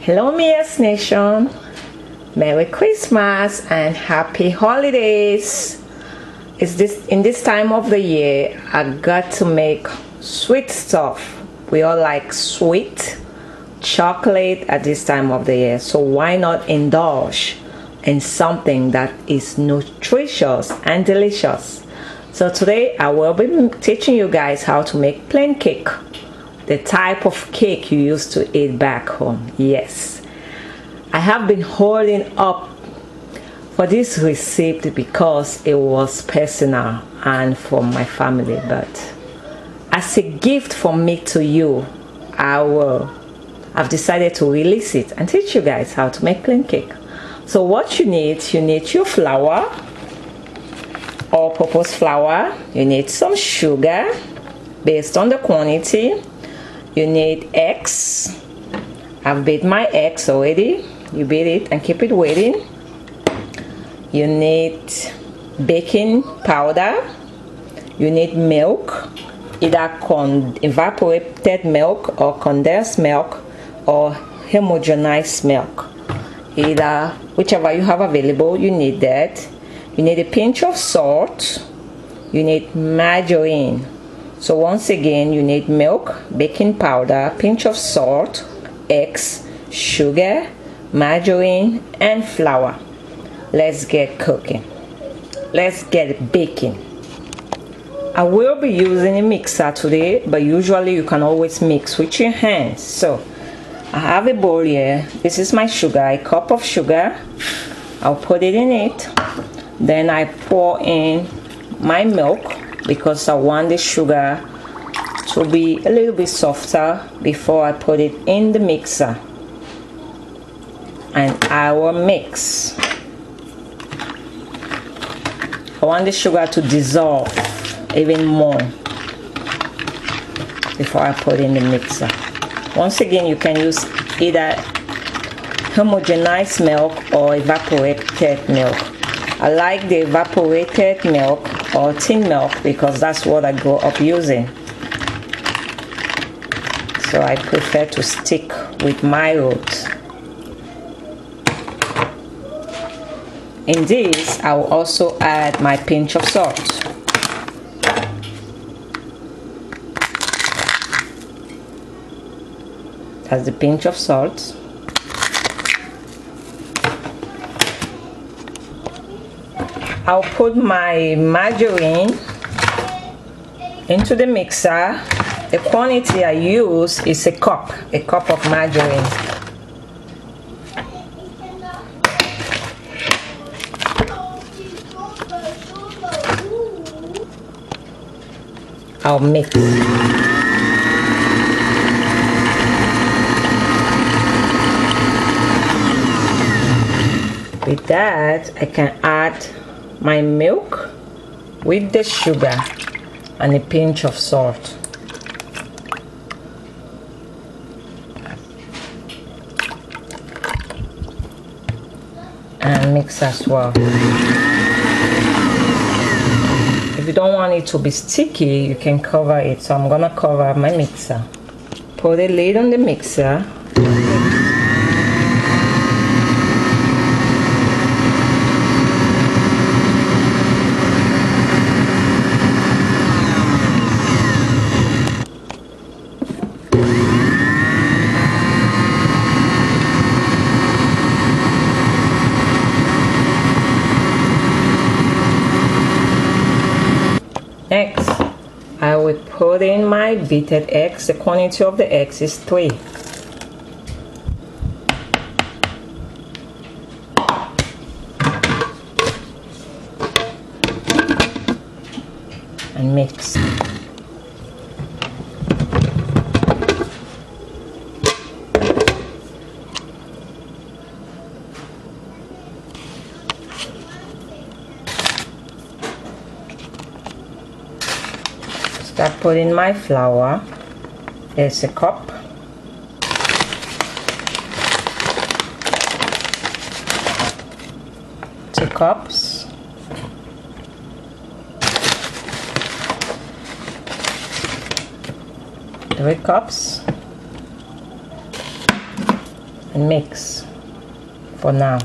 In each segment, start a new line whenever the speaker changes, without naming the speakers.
Hello Mia's Nation, Merry Christmas and Happy Holidays. In this time of the year, I got to make sweet stuff. We all like sweet chocolate at this time of the year, so why not indulge in something that is nutritious and delicious? So today I will be teaching you guys how to make plain cake, the type of cake you used to eat back home. Yes, I have been holding up for this recipe because it was personal and from my family, but as a gift from me to you, I've decided to release it and teach you guys how to make plain cake. So what you need your flour, all-purpose flour. You need some sugar based on the quantity. You need eggs. I've beat my eggs already. You beat it and keep it waiting. You need baking powder. You need milk, either evaporated milk or condensed milk or homogenized milk, either whichever you have available. You need that. You need a pinch of salt. You need margarine. So once again, you need milk, baking powder, pinch of salt, eggs, sugar, margarine, and flour. Let's get cooking. Let's get baking. I will be using a mixer today, but usually you can always mix with your hands. So I have a bowl here. This is my sugar, a cup of sugar. I'll put it in it. Then I pour in my milk because I want the sugar to be a little bit softer before I put it in the mixer. And I will mix. I want the sugar to dissolve even more before I put in the mixer. Once again, you can use either homogenized milk or evaporated milk. I like the evaporated milk or tin milk because that's what I grew up using. So I prefer to stick with my roots. In this, I will also add my pinch of salt. That's the pinch of salt. I'll put my margarine into the mixer. The quantity I use is a cup of margarine. I'll mix. With that, I can add my milk with the sugar and a pinch of salt. And mix as well. If you don't want it to be sticky, you can cover it. So I'm gonna cover my mixer. Put a lid on the mixer. Next, I will put in my beaten eggs. The quantity of the eggs is 3. And mix. Start putting my flour. There's a cup. 2 cups. 3 cups. and mix for now.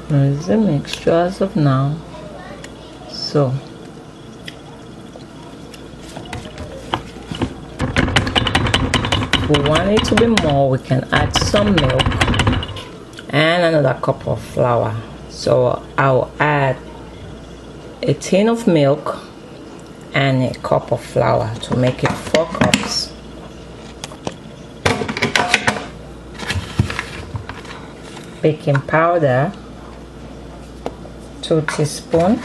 This is the mixture as of now. So if we want it to be more, we can add some milk and another cup of flour. So I'll add a tin of milk and a cup of flour to make it 4 cups. Baking powder, 2 teaspoons,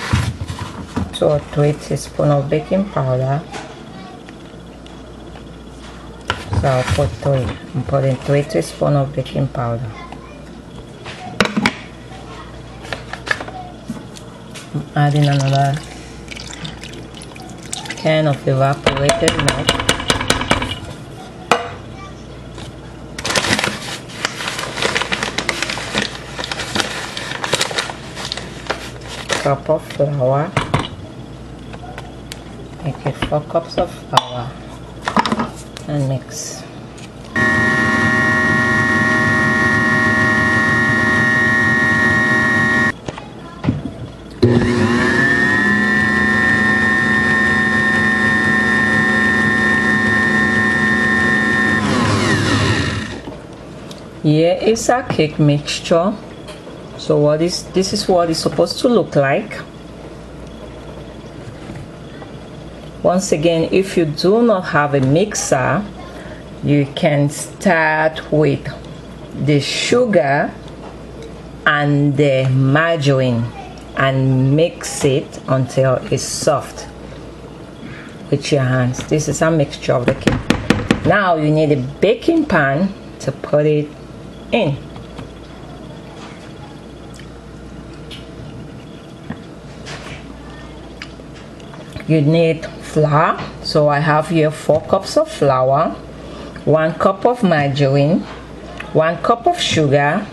2 or 3 teaspoons of baking powder. So I'll put 3. I'm putting 3 teaspoons of baking powder. I'm adding another can of evaporated milk. Cup of flour. Make it 4 cups of flour and mix. Here is our cake mixture. So this is what it's supposed to look like. Once again, if you do not have a mixer, you can start with the sugar and the margarine and mix it until it's soft with your hands. This is a mixture of the cake. Now you need a baking pan to put it in. You need flour, so I have here 4 cups of flour, 1 cup of margarine, 1 cup of sugar,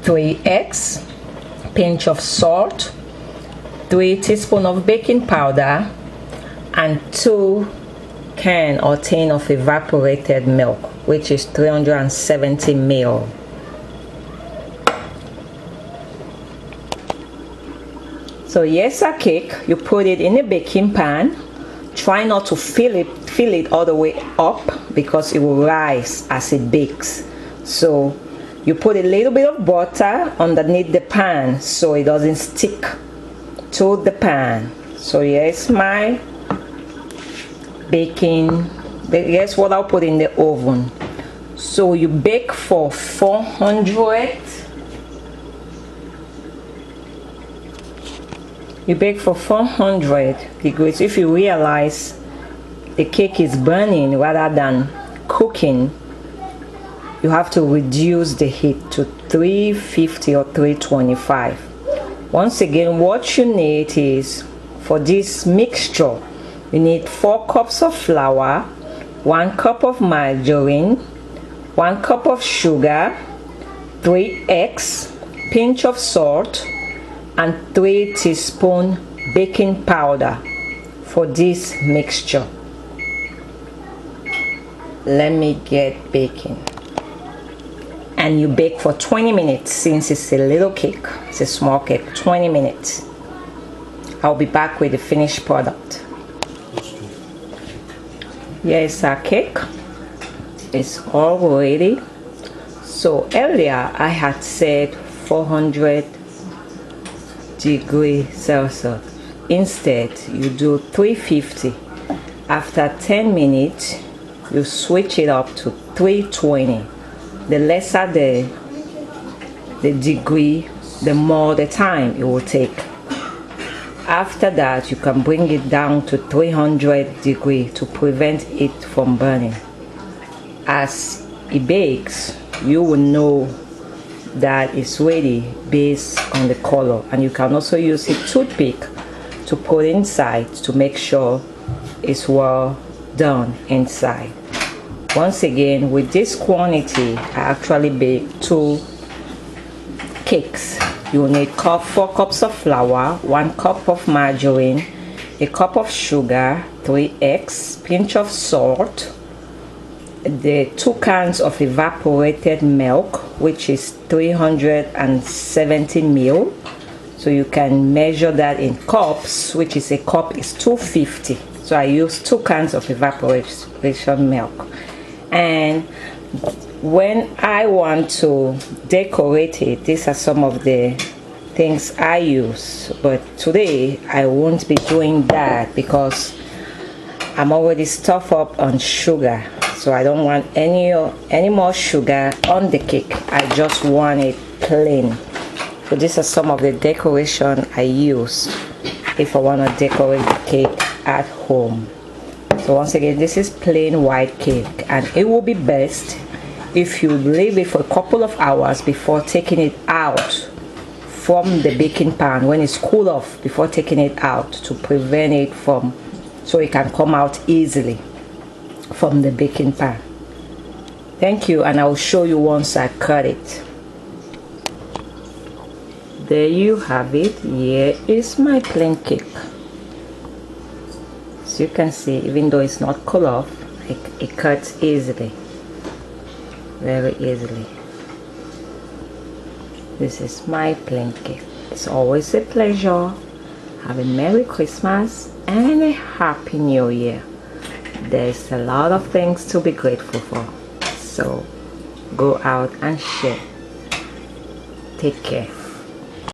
3 eggs, pinch of salt, 3 teaspoons of baking powder, and 2 can or tin of evaporated milk, which is 370 ml. So here's a cake. You put it in a baking pan. Try not to fill it all the way up because it will rise as it bakes. So you put a little bit of butter underneath the pan so it doesn't stick to the pan. So here's my baking. Here's what I'll put in the oven. So you bake for 400. You bake for 400 degrees. If you realize the cake is burning rather than cooking, you have to reduce the heat to 350 or 325. Once again, what you need is, for this mixture, you need 4 cups of flour, 1 cup of margarine, 1 cup of sugar, 3 eggs, pinch of salt, and 3 teaspoons baking powder for this mixture. Let me get baking. And you bake for 20 minutes since it's a little cake. It's a small cake. 20 minutes. I'll be back with the finished product. Here is our cake. It's all ready. So earlier I had said 400 degrees Celsius. Instead you do 350. After 10 minutes you switch it up to 320. The lesser the degree, the more the time it will take. After that you can bring it down to 300 degrees to prevent it from burning. As it bakes, you will know that is ready based on the color. And you can also use a toothpick to put inside to make sure it's well done inside. Once again, with this quantity, I actually bake 2 cakes. You will need 4 cups of flour, 1 cup of margarine, a cup of sugar, 3 eggs, pinch of salt, the 2 cans of evaporated milk, which is 370 ml. So you can measure that in cups, which is a cup is 250. So I use 2 cans of evaporation milk. And when I want to decorate it, these are some of the things I use. But today I won't be doing that because I'm already stuffed up on sugar. So I don't want any more sugar on the cake. I just want it plain. So these are some of the decoration I use if I want to decorate the cake at home. So once again, this is plain white cake, and it will be best if you leave it for a couple of hours before taking it out from the baking pan when it's cool off, before taking it out, to prevent it from, so it can come out easily from the baking pan. Thank you, and I will show you once I cut it. There you have it. Here is my plain cake. As you can see, even though it's not cut off, it cuts easily, very easily. This is my plain cake. It's always a pleasure. Have a Merry Christmas and a Happy New Year. There's a lot of things to be grateful for, so go out and share. Take care.